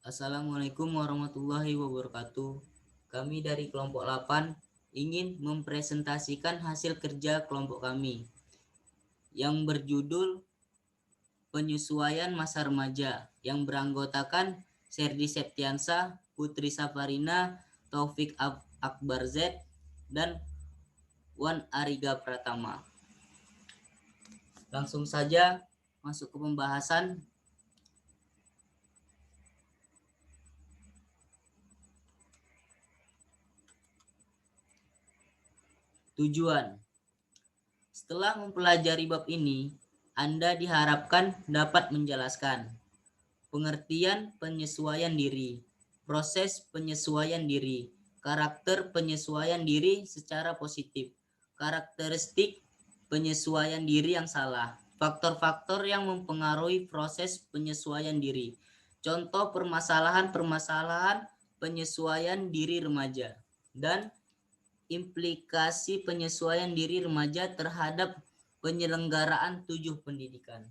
Assalamualaikum warahmatullahi wabarakatuh. Kami dari kelompok 8 ingin mempresentasikan hasil kerja kelompok kami yang berjudul Penyesuaian Masa Remaja yang beranggotakan Serdi Septiansa, Putri Safarina, Taufik Akbar Z, dan Wan Ariga Pratama. Langsung saja masuk ke pembahasan. Tujuan. Setelah mempelajari bab ini, Anda diharapkan dapat menjelaskan pengertian penyesuaian diri, proses penyesuaian diri, karakter penyesuaian diri secara positif, karakteristik penyesuaian diri yang salah, faktor-faktor yang mempengaruhi proses penyesuaian diri, contoh permasalahan-permasalahan penyesuaian diri remaja, dan implikasi penyesuaian diri remaja terhadap penyelenggaraan 7 pendidikan.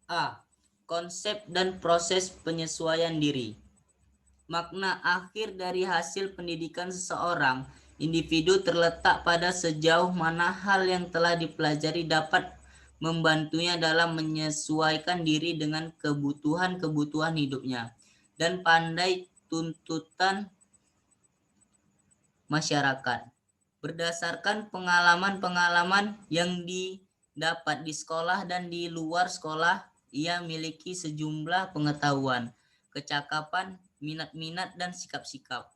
A. Konsep dan proses penyesuaian diri. Makna akhir dari hasil pendidikan seseorang individu terletak pada sejauh mana hal yang telah dipelajari dapat membantunya dalam menyesuaikan diri dengan kebutuhan-kebutuhan hidupnya dan pandai tuntutan masyarakat. Berdasarkan pengalaman-pengalaman yang didapat di sekolah dan di luar sekolah, ia miliki sejumlah pengetahuan, kecakapan, minat-minat, dan sikap-sikap.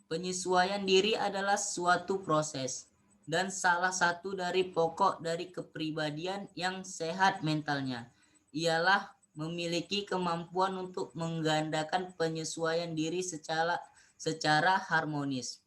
Penyesuaian diri adalah suatu proses dan salah satu dari pokok dari kepribadian yang sehat mentalnya ialah memiliki kemampuan untuk menggandakan penyesuaian diri secara harmonis,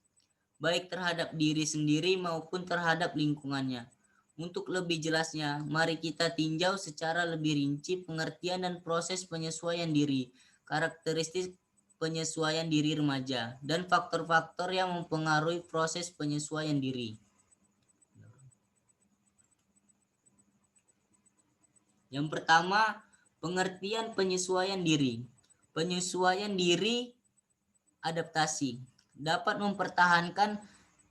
baik terhadap diri sendiri maupun terhadap lingkungannya. Untuk lebih jelasnya, mari kita tinjau secara lebih rinci pengertian dan proses penyesuaian diri, karakteristik penyesuaian diri remaja, dan faktor-faktor yang mempengaruhi proses penyesuaian diri. Yang pertama, pengertian penyesuaian diri. Penyesuaian diri adaptasi dapat mempertahankan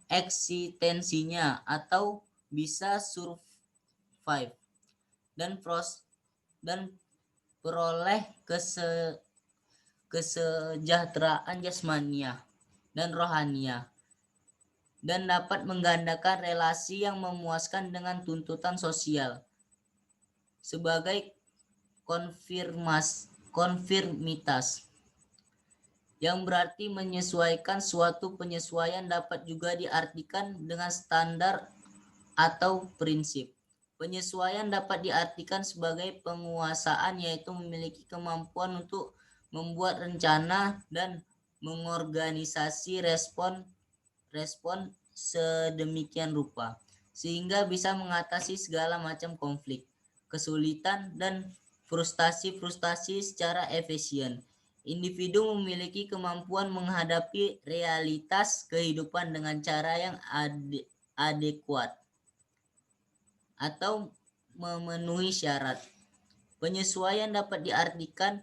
eksistensinya atau bisa survive dan peroleh kesejahteraan jasmania dan rohania dan dapat menggandakan relasi yang memuaskan dengan tuntutan sosial sebagai konfirmitas yang berarti menyesuaikan. Suatu penyesuaian dapat juga diartikan dengan standar atau prinsip. Penyesuaian dapat diartikan sebagai penguasaan, yaitu memiliki kemampuan untuk membuat rencana dan mengorganisasi respon sedemikian rupa sehingga bisa mengatasi segala macam konflik, kesulitan, dan frustasi secara efisien. Individu memiliki kemampuan menghadapi realitas kehidupan dengan cara yang adekuat atau memenuhi syarat. Penyesuaian dapat diartikan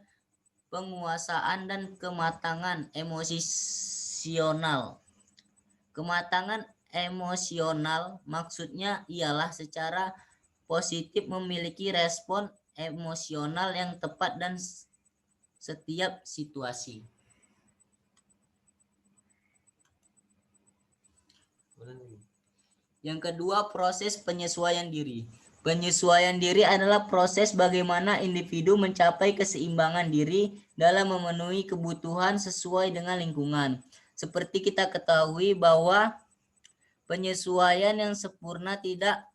penguasaan dan kematangan emosional. Kematangan emosional maksudnya ialah secara positif memiliki respon emosional yang tepat dan setiap situasi. Yang kedua, proses penyesuaian diri. Penyesuaian diri adalah proses bagaimana individu mencapai keseimbangan diri dalam memenuhi kebutuhan sesuai dengan lingkungan. Seperti kita ketahui bahwa penyesuaian yang sempurna tidak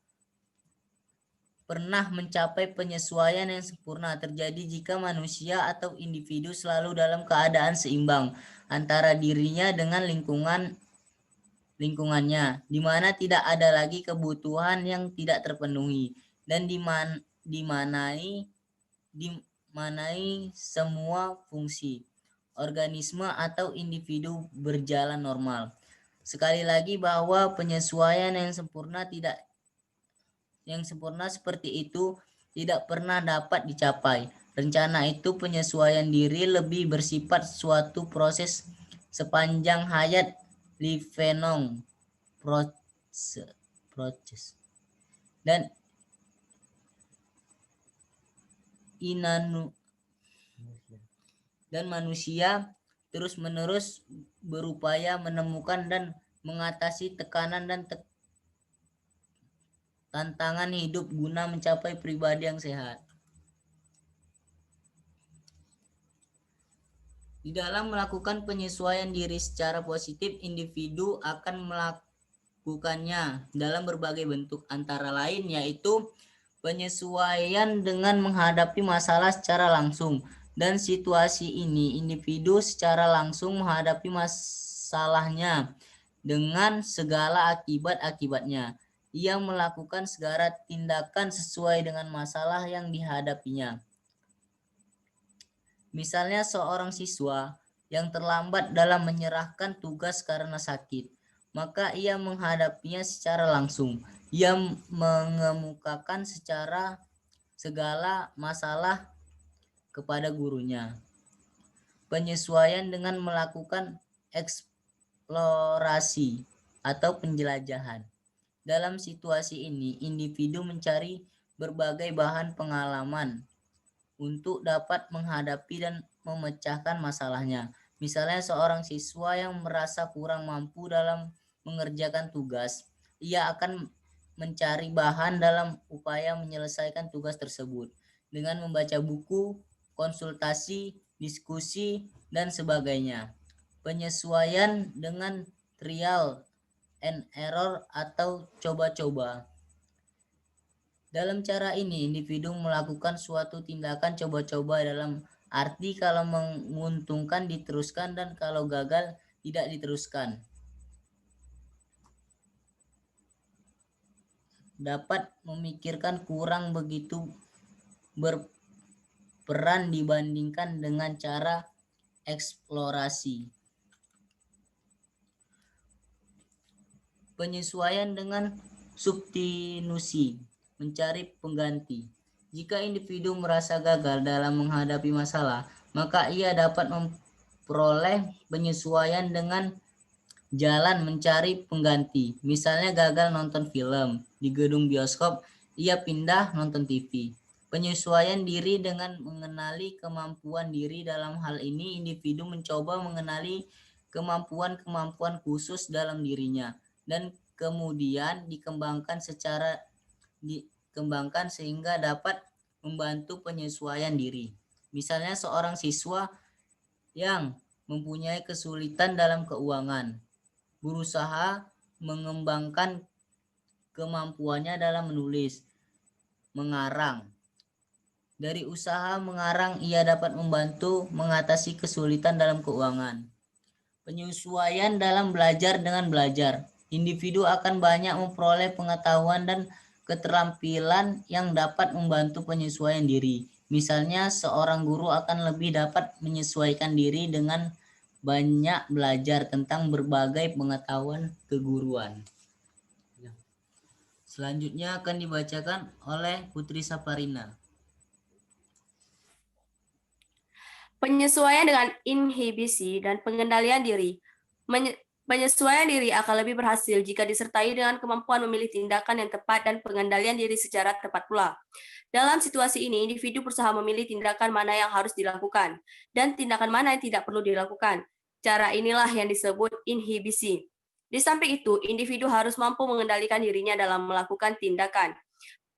pernah mencapai penyesuaian yang sempurna terjadi jika manusia atau individu selalu dalam keadaan seimbang antara dirinya dengan lingkungannya, di mana tidak ada lagi kebutuhan yang tidak terpenuhi dan dimanai semua fungsi organisme atau individu berjalan normal. Sekali lagi bahwa penyesuaian yang sempurna seperti itu tidak pernah dapat dicapai. Rencana itu penyesuaian diri lebih bersifat suatu proses sepanjang hayat lifelong proses dan manusia terus-menerus berupaya menemukan dan mengatasi tekanan dan tantangan hidup guna mencapai pribadi yang sehat. Di dalam melakukan penyesuaian diri secara positif, individu akan melakukannya dalam berbagai bentuk, antara lain yaitu penyesuaian dengan menghadapi masalah secara langsung. Dan situasi ini, individu secara langsung menghadapi masalahnya dengan segala akibat-akibatnya. Ia melakukan segala tindakan sesuai dengan masalah yang dihadapinya. Misalnya seorang siswa yang terlambat dalam menyerahkan tugas karena sakit, maka ia menghadapinya secara langsung. Ia mengemukakan secara segala masalah kepada gurunya. Penyesuaian dengan melakukan eksplorasi atau penjelajahan. Dalam situasi ini, individu mencari berbagai bahan pengalaman untuk dapat menghadapi dan memecahkan masalahnya. Misalnya seorang siswa yang merasa kurang mampu dalam mengerjakan tugas, ia akan mencari bahan dalam upaya menyelesaikan tugas tersebut dengan membaca buku, konsultasi, diskusi, dan sebagainya. Penyesuaian dengan trial and error atau coba-coba. Dalam cara ini, individu melakukan suatu tindakan coba-coba dalam arti kalau menguntungkan diteruskan dan kalau gagal tidak diteruskan. Dapat memikirkan kurang begitu berperan dibandingkan dengan cara eksplorasi. Penyesuaian dengan substitusi, mencari pengganti. Jika individu merasa gagal dalam menghadapi masalah, maka ia dapat memperoleh penyesuaian dengan jalan mencari pengganti. Misalnya gagal nonton film di gedung bioskop, ia pindah nonton TV. Penyesuaian diri dengan mengenali kemampuan diri. Dalam hal ini, individu mencoba mengenali kemampuan-kemampuan khusus dalam dirinya dan kemudian dikembangkan sehingga dapat membantu penyesuaian diri. Misalnya seorang siswa yang mempunyai kesulitan dalam keuangan berusaha mengembangkan kemampuannya dalam menulis, mengarang. Dari usaha mengarang, ia dapat membantu mengatasi kesulitan dalam keuangan. Penyesuaian dalam belajar dengan belajar. Individu akan banyak memperoleh pengetahuan dan keterampilan yang dapat membantu penyesuaian diri. Misalnya, seorang guru akan lebih dapat menyesuaikan diri dengan banyak belajar tentang berbagai pengetahuan keguruan. Selanjutnya akan dibacakan oleh Putri Saparina. Penyesuaian dengan inhibisi dan pengendalian diri. Penyesuaian diri akan lebih berhasil jika disertai dengan kemampuan memilih tindakan yang tepat dan pengendalian diri secara tepat pula. Dalam situasi ini, individu berusaha memilih tindakan mana yang harus dilakukan dan tindakan mana yang tidak perlu dilakukan. Cara inilah yang disebut inhibisi. Di samping itu, individu harus mampu mengendalikan dirinya dalam melakukan tindakan.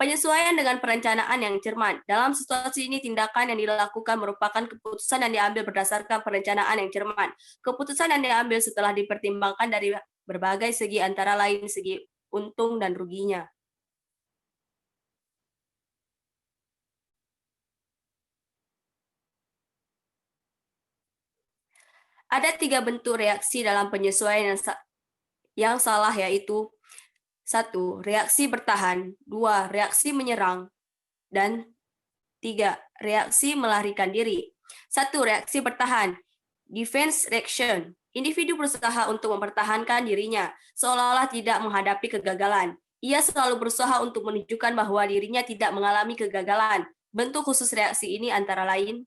Penyesuaian dengan perencanaan yang cermat. Dalam situasi ini, tindakan yang dilakukan merupakan keputusan yang diambil berdasarkan perencanaan yang cermat. Keputusan yang diambil setelah dipertimbangkan dari berbagai segi, antara lain segi untung dan ruginya. Ada 3 bentuk reaksi dalam penyesuaian yang salah, yaitu 1. Reaksi bertahan, 2. Reaksi menyerang, dan 3. Reaksi melarikan diri. 1. Reaksi bertahan, defense reaction. Individu berusaha untuk mempertahankan dirinya, seolah-olah tidak menghadapi kegagalan. Ia selalu berusaha untuk menunjukkan bahwa dirinya tidak mengalami kegagalan. Bentuk khusus reaksi ini antara lain: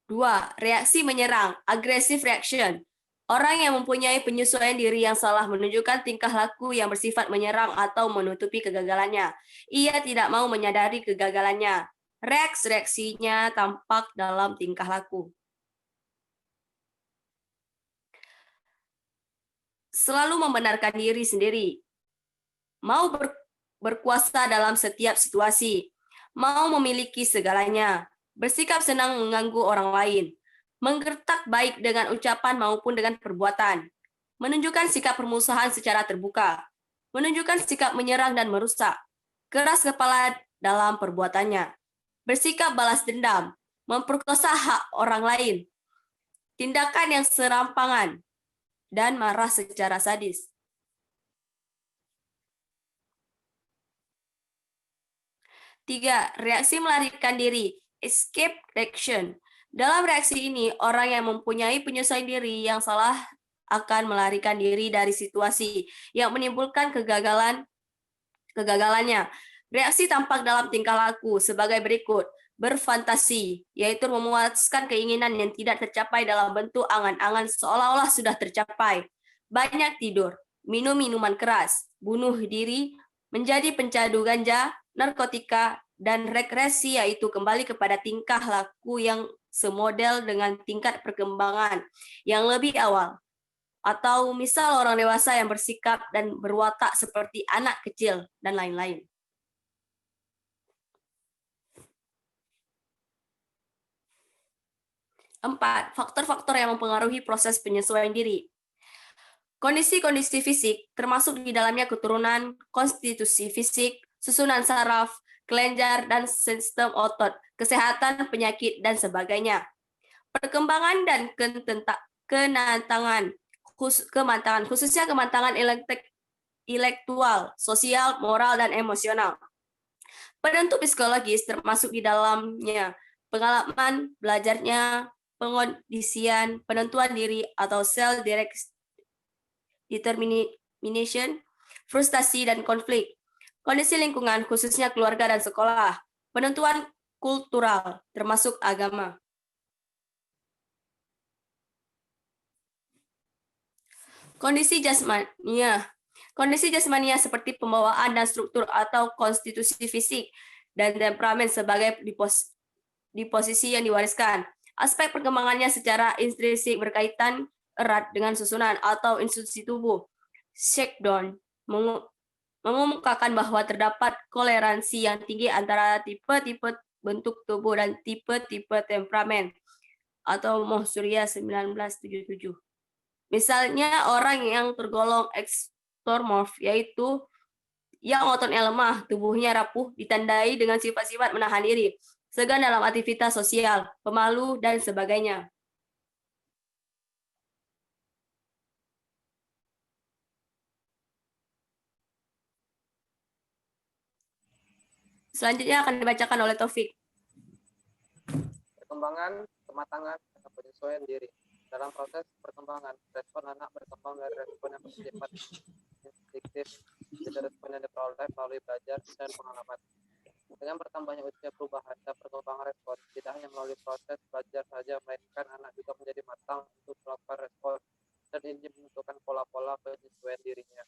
2. Reaksi menyerang, aggressive reaction. Orang yang mempunyai penyesuaian diri yang salah menunjukkan tingkah laku yang bersifat menyerang atau menutupi kegagalannya. Ia tidak mau menyadari kegagalannya. Reaksinya tampak dalam tingkah laku. Selalu membenarkan diri sendiri. Mau berkuasa dalam setiap situasi. Mau memiliki segalanya. Bersikap senang mengganggu orang lain. Menggertak baik dengan ucapan maupun dengan perbuatan. Menunjukkan sikap permusuhan secara terbuka. Menunjukkan sikap menyerang dan merusak. Keras kepala dalam perbuatannya. Bersikap balas dendam. Memperkosa hak orang lain. Tindakan yang serampangan. Dan marah secara sadis. 3. Reaksi melarikan diri, escape reaction. Dalam reaksi ini, orang yang mempunyai penyesuaian diri yang salah akan melarikan diri dari situasi yang menimbulkan kegagalannya. Reaksi tampak dalam tingkah laku sebagai berikut: berfantasi, yaitu memuaskan keinginan yang tidak tercapai dalam bentuk angan-angan seolah-olah sudah tercapai. Banyak tidur, minum minuman keras, bunuh diri, menjadi pencandu ganja, narkotika, dan regresi, yaitu kembali kepada tingkah laku yang semodel dengan tingkat perkembangan yang lebih awal. Atau misal orang dewasa yang bersikap dan berwatak seperti anak kecil, dan lain-lain. Empat, faktor-faktor yang mempengaruhi proses penyesuaian diri. Kondisi-kondisi fisik, termasuk di dalamnya keturunan, konstitusi fisik, susunan saraf, kelenjar, dan sistem otot, kesehatan, penyakit, dan sebagainya. Perkembangan dan kemantangan, khususnya kemantangan intelektual, sosial, moral, dan emosional. Penentu psikologis termasuk di dalamnya pengalaman belajarnya, pengondisian, penentuan diri atau self-determination, frustasi dan konflik. Kondisi lingkungan khususnya keluarga dan sekolah. Penentuan kultural termasuk agama. Kondisi jasmania. Kondisi jasmania seperti pembawaan dan struktur atau konstitusi fisik dan temperamen sebagai di posisi yang diwariskan. Aspek perkembangannya secara intrinsik berkaitan erat dengan susunan atau institusi tubuh. Shakedown mengemukakan bahwa terdapat toleransi yang tinggi antara tipe-tipe bentuk tubuh dan tipe-tipe temperamen atau Surya 1977. Misalnya orang yang tergolong ekstromorf, yaitu yang ototnya lemah, tubuhnya rapuh, ditandai dengan sifat-sifat menahan diri, segan dalam aktivitas sosial, pemalu, dan sebagainya. Selanjutnya akan dibacakan oleh Taufik. Perkembangan, kematangan, dan penyesuaian diri. Dalam proses perkembangan, respon anak berkembang dari respon yang bersifat instinktif jadi respon yang diperoleh melalui belajar dan pengalaman. Dengan bertambahnya usia perubahan dan perkembangan respon, tidak hanya melalui proses belajar saja, melainkan anak juga menjadi matang untuk melakukan respon dan ingin menentukan pola-pola penyesuaian dirinya.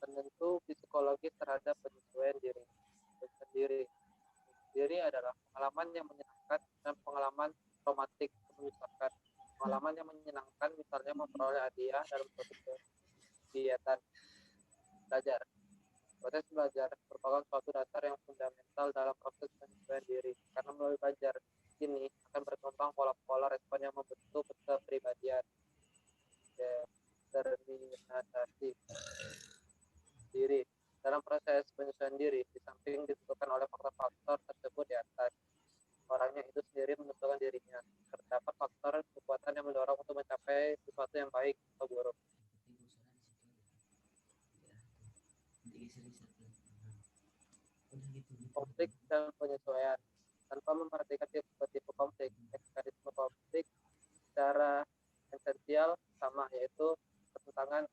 Penentu psikologis terhadap penyesuaian diri. Diri adalah pengalaman yang menyenangkan dan pengalaman traumatik menyusahkan. Pengalaman yang menyenangkan misalnya memperoleh hadiah dalam suatu kegiatan belajar. Proses belajar merupakan suatu dasar yang fundamental dalam proses penyesuaian diri, karena melalui belajar ini akan berkembang pola-pola respon yang membentuk kepribadian. Determinasi diri. Dalam proses penyesuaian diri, di samping ditentukan oleh faktor-faktor tersebut di atas, orangnya itu sendiri menentukan dirinya. Terdapat faktor kekuatan yang mendorong untuk mencapai sesuatu yang baik atau buruk. Konflik dan penyesuaian. Tanpa memperhatikan tipe-tipe konflik, mekanisme konflik secara esensial sama, yaitu pertentangan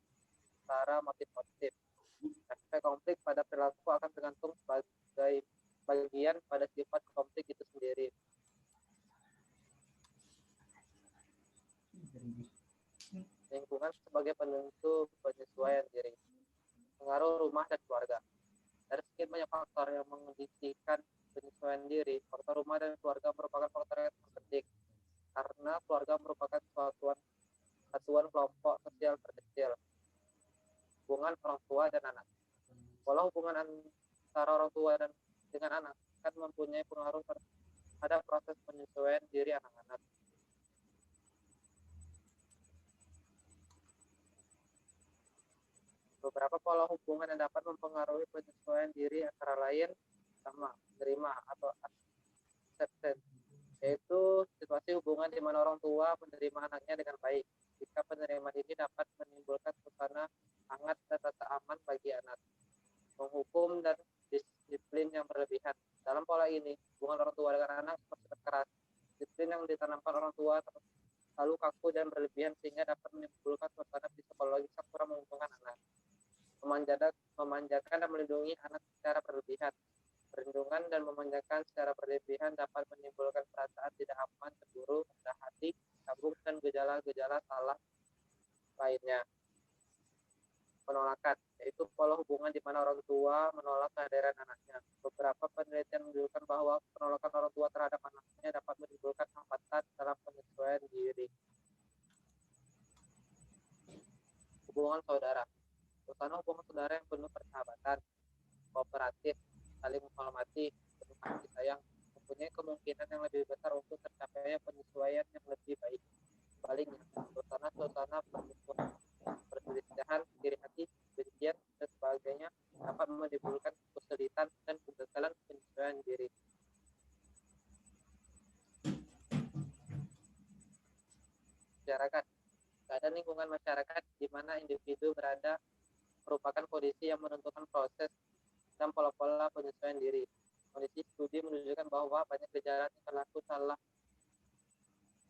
antara motif-motif. Efek konflik pada perilaku akan tergantung sebagai bagian pada sifat konflik itu sendiri. Lingkungan sebagai penentu penyesuaian diri. Pengaruh rumah dan keluarga. Dari sekian banyak faktor yang mengindikasikan penyesuaian diri, faktor rumah dan keluarga merupakan faktor yang terpenting karena keluarga merupakan satuan kelompok sosial terkecil. Hubungan orang tua dan anak. Walau hubungan antara orang tua dan dengan anak akan mempunyai pengaruh terhadap proses penyesuaian diri anak-anak. Beberapa pola hubungan yang dapat mempengaruhi penyesuaian diri antara lain sama menerima atau acceptance, yaitu situasi hubungan di mana orang tua menerima anaknya dengan baik. Jika penerimaan ini dapat menimbulkan suasana hangat dan rasa aman bagi anak. Menghukum dan disiplin yang berlebihan. Dalam pola ini, hubungan orang tua dengan anak bersifat keras. Disiplin yang ditanamkan orang tua terlalu kaku dan berlebihan sehingga dapat menimbulkan suasana psikologis yang kurang menguntungkan anak. Memanjakan dan melindungi anak secara berlebihan. Perlindungan dan memanjakan secara berlebihan dapat menimbulkan perasaan tidak aman, cemburu, rendah hati, kabur, dan gejala-gejala salah lainnya. Penolakan, yaitu pola hubungan di mana orang tua menolak kehadiran anaknya. Beberapa penelitian menunjukkan bahwa penolakan orang tua terhadap anaknya dapat menimbulkan hambatan dalam penyesuaian diri. Hubungan saudara. Suasana hubungan saudara yang penuh persahabatan, kooperatif, saling menghormati, penuh kasih sayang, mempunyai kemungkinan yang lebih besar untuk tercapainya penyesuaian yang lebih baik. Sebaliknya, suasana perselisihan, iri hati, kebencian, dan sebagainya dapat menimbulkan kesulitan dan kegagalan penyesuaian diri. Masyarakat. Keadaan lingkungan masyarakat di mana individu berada merupakan kondisi yang menentukan proses dan pola-pola penyesuaian diri. Kondisi studi menunjukkan bahwa banyak kejadian yang berlaku salah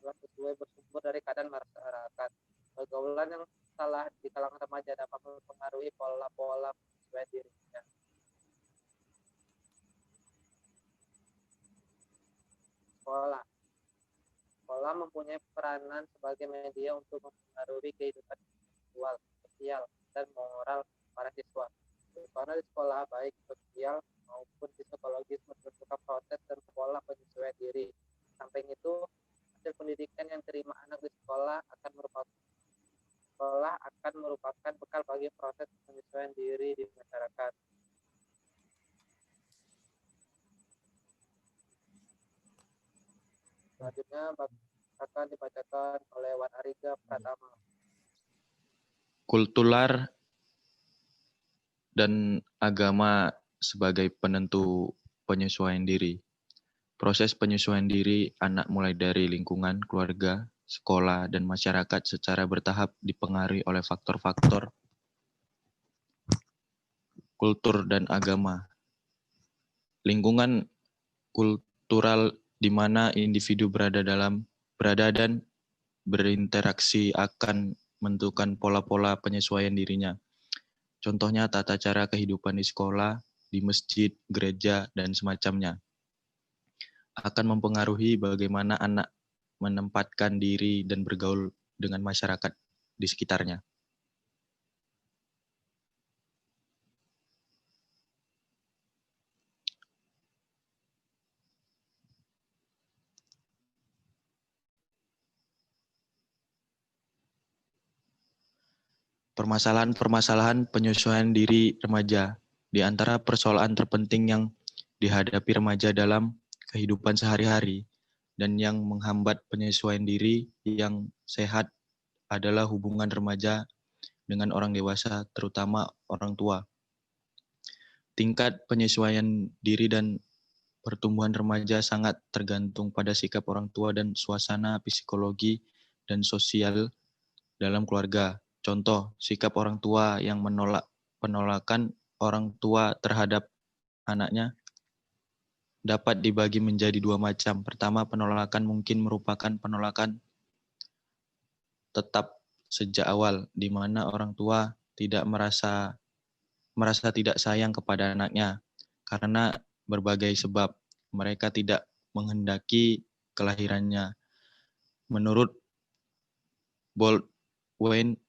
sesuai bersumber dari keadaan masyarakat. Pergaulan yang salah di kalangan remaja dapat mempengaruhi pola-pola penyesuaian dirinya. Sekolah mempunyai peranan sebagai media untuk mempengaruhi kehidupan intelektual, sosial, dan moral para siswa. Suasana di sekolah baik sosial maupun psikologis menentukan proses dan pola penyesuaian diri. Samping itu, hasil pendidikan yang diterima anak di sekolah akan merupakan bekal bagi proses penyesuaian diri di masyarakat. Selanjutnya akan dibacakan oleh Wan Ariga Pratama. Kultural dan agama sebagai penentu penyesuaian diri. Proses penyesuaian diri anak mulai dari lingkungan, keluarga, sekolah, dan masyarakat secara bertahap dipengaruhi oleh faktor-faktor kultur dan agama. Lingkungan kultural di mana individu berada dan berinteraksi akan menentukan pola-pola penyesuaian dirinya. Contohnya tata cara kehidupan di sekolah, di masjid, gereja, dan semacamnya. Akan mempengaruhi bagaimana anak menempatkan diri dan bergaul dengan masyarakat di sekitarnya. Permasalahan-permasalahan penyesuaian diri remaja. Di antara persoalan terpenting yang dihadapi remaja dalam kehidupan sehari-hari dan yang menghambat penyesuaian diri yang sehat adalah hubungan remaja dengan orang dewasa, terutama orang tua. Tingkat penyesuaian diri dan pertumbuhan remaja sangat tergantung pada sikap orang tua dan suasana psikologi dan sosial dalam keluarga. Contoh, sikap orang tua yang penolakan orang tua terhadap anaknya dapat dibagi menjadi dua macam. Pertama, penolakan mungkin merupakan penolakan tetap sejak awal, di mana orang tua tidak merasa tidak sayang kepada anaknya karena berbagai sebab. Mereka tidak menghendaki kelahirannya. Menurut Baldwin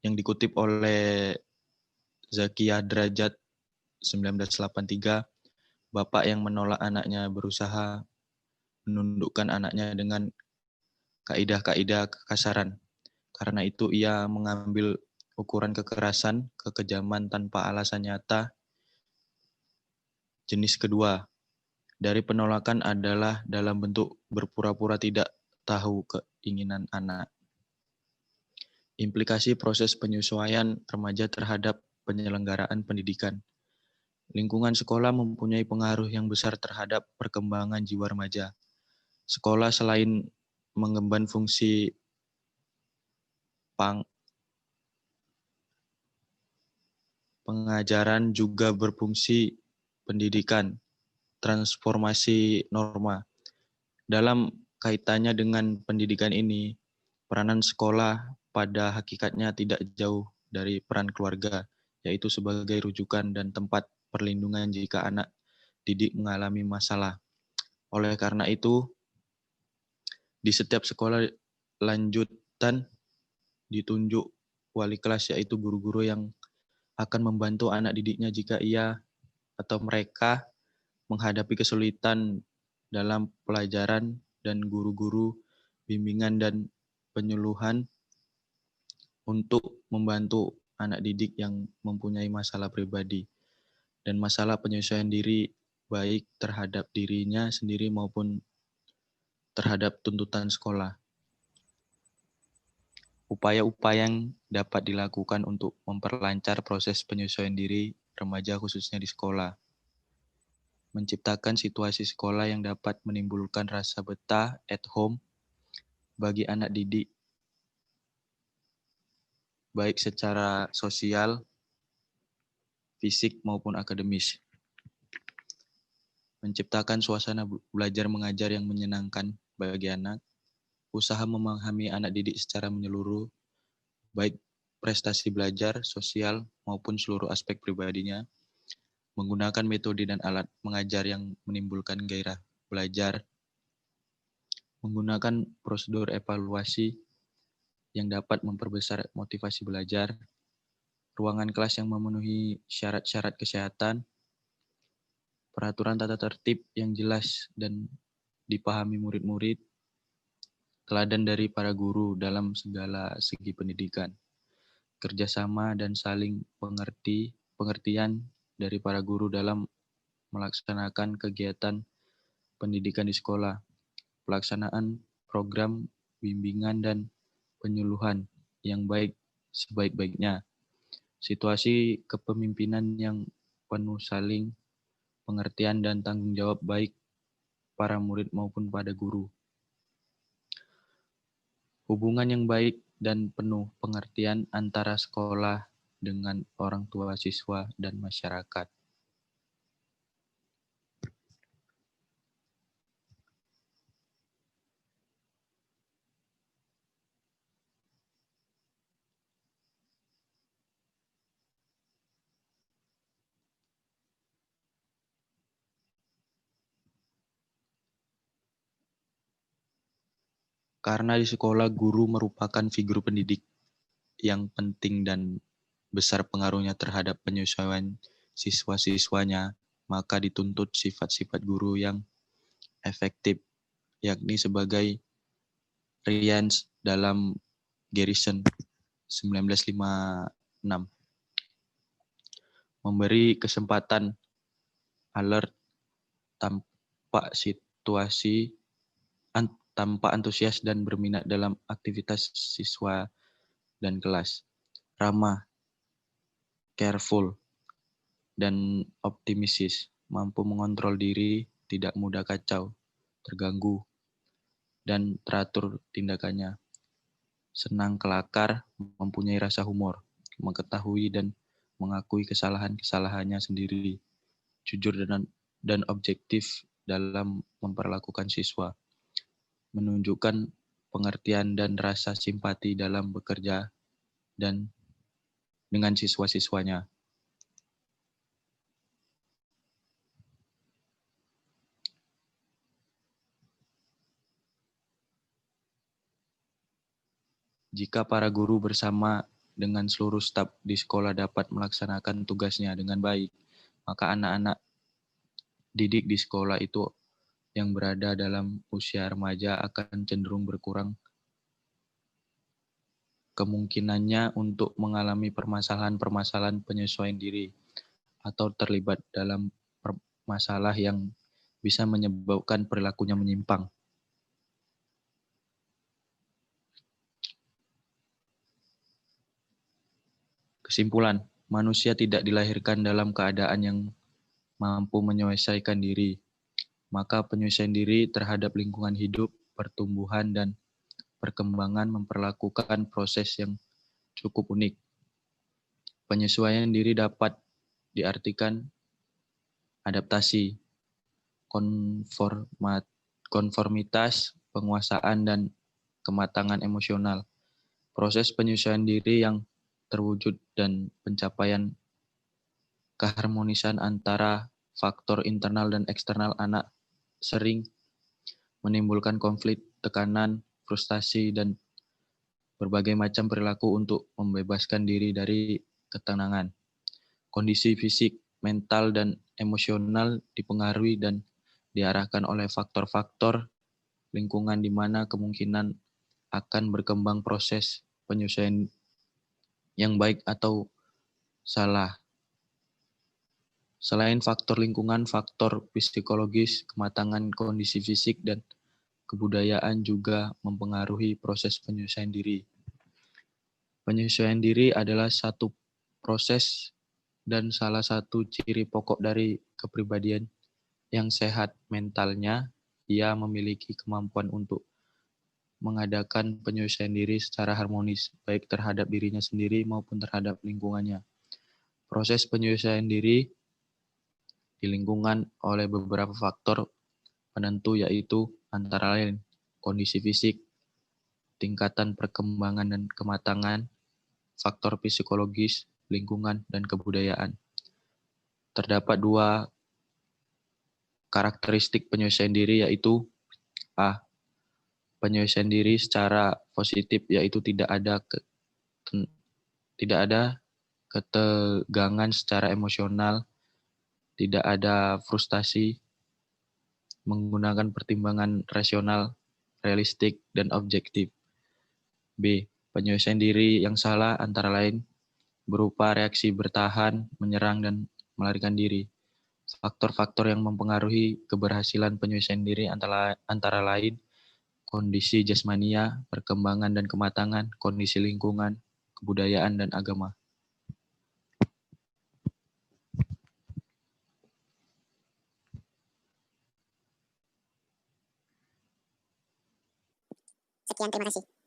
yang dikutip oleh Zakia Derajat 1983, bapak yang menolak anaknya berusaha menundukkan anaknya dengan kaidah-kaidah kekasaran. Karena itu ia mengambil ukuran kekerasan, kekejaman tanpa alasan nyata. Jenis kedua dari penolakan adalah dalam bentuk berpura-pura tidak tahu keinginan anak. Implikasi proses penyesuaian remaja terhadap penyelenggaraan pendidikan. Lingkungan sekolah mempunyai pengaruh yang besar terhadap perkembangan jiwa remaja. Sekolah selain mengemban fungsi pengajaran juga berfungsi pendidikan, transformasi norma. Dalam kaitannya dengan pendidikan ini, peranan sekolah pada hakikatnya tidak jauh dari peran keluarga, yaitu sebagai rujukan dan tempat perlindungan jika anak didik mengalami masalah. Oleh karena itu, di setiap sekolah lanjutan ditunjuk wali kelas, yaitu guru-guru yang akan membantu anak didiknya jika ia atau mereka menghadapi kesulitan dalam pelajaran, dan guru-guru bimbingan dan penyuluhan untuk membantu anak didik yang mempunyai masalah pribadi dan masalah penyesuaian diri baik terhadap dirinya sendiri maupun terhadap tuntutan sekolah. Upaya-upaya yang dapat dilakukan untuk memperlancar proses penyesuaian diri remaja khususnya di sekolah. Menciptakan situasi sekolah yang dapat menimbulkan rasa betah at home bagi anak didik, baik secara sosial, fisik, maupun akademis. Menciptakan suasana belajar mengajar yang menyenangkan bagi anak, usaha memahami anak didik secara menyeluruh, baik prestasi belajar, sosial, maupun seluruh aspek pribadinya, menggunakan metode dan alat mengajar yang menimbulkan gairah belajar, menggunakan prosedur evaluasi yang dapat memperbesar motivasi belajar, ruangan kelas yang memenuhi syarat-syarat kesehatan, peraturan tata tertib yang jelas dan dipahami murid-murid, teladan dari para guru dalam segala segi pendidikan, kerjasama dan saling pengertian dari para guru dalam melaksanakan kegiatan pendidikan di sekolah, pelaksanaan program bimbingan dan penyuluhan yang baik sebaik-baiknya, situasi kepemimpinan yang penuh saling pengertian dan tanggung jawab baik para murid maupun pada guru, hubungan yang baik dan penuh pengertian antara sekolah dengan orang tua siswa dan masyarakat. Karena di sekolah guru merupakan figur pendidik yang penting dan besar pengaruhnya terhadap penyesuaian siswa-siswanya, maka dituntut sifat-sifat guru yang efektif, yakni sebagai Ryan dalam Garrison 1956. Memberi kesempatan alert tanpa antusias dan berminat dalam aktivitas siswa dan kelas. Ramah, careful, dan optimistis. mampu mengontrol diri, tidak mudah kacau, terganggu, dan teratur tindakannya. Senang kelakar, mempunyai rasa humor, mengetahui dan mengakui kesalahan-kesalahannya sendiri, jujur dan objektif dalam memperlakukan siswa, menunjukkan pengertian dan rasa simpati dalam bekerja dan dengan siswa-siswanya. Jika para guru bersama dengan seluruh staf di sekolah dapat melaksanakan tugasnya dengan baik, maka anak-anak didik di sekolah itu yang berada dalam usia remaja akan cenderung berkurang kemungkinannya untuk mengalami permasalahan-permasalahan penyesuaian diri atau terlibat dalam masalah yang bisa menyebabkan perilakunya menyimpang. Kesimpulan, manusia tidak dilahirkan dalam keadaan yang mampu menyelesaikan diri, maka penyesuaian diri terhadap lingkungan hidup, pertumbuhan, dan perkembangan memperlakukan proses yang cukup unik. Penyesuaian diri dapat diartikan adaptasi, konformitas, penguasaan, dan kematangan emosional. Proses penyesuaian diri yang terwujud dan pencapaian keharmonisan antara faktor internal dan eksternal anak sering menimbulkan konflik, tekanan, frustasi, dan berbagai macam perilaku untuk membebaskan diri dari ketenangan. Kondisi fisik, mental, dan emosional dipengaruhi dan diarahkan oleh faktor-faktor lingkungan di mana kemungkinan akan berkembang proses penyesuaian yang baik atau salah. Selain faktor lingkungan, faktor psikologis, kematangan kondisi fisik, dan kebudayaan juga mempengaruhi proses penyesuaian diri. Penyesuaian diri adalah satu proses dan salah satu ciri pokok dari kepribadian yang sehat mentalnya. Ia memiliki kemampuan untuk mengadakan penyesuaian diri secara harmonis, baik terhadap dirinya sendiri maupun terhadap lingkungannya. Proses penyesuaian diri di lingkungan oleh beberapa faktor penentu, yaitu antara lain kondisi fisik, tingkatan perkembangan dan kematangan, faktor psikologis, lingkungan, dan kebudayaan. Terdapat dua karakteristik penyesuaian diri, yaitu A. Penyesuaian diri secara positif, yaitu tidak ada ketegangan secara emosional, tidak ada frustasi, menggunakan pertimbangan rasional, realistik, dan objektif. B. Penyesuaian diri yang salah antara lain berupa reaksi bertahan, menyerang, dan melarikan diri. Faktor-faktor yang mempengaruhi keberhasilan penyesuaian diri antara lain kondisi jasmania, perkembangan dan kematangan, kondisi lingkungan, kebudayaan, dan agama. Sekian, terima kasih.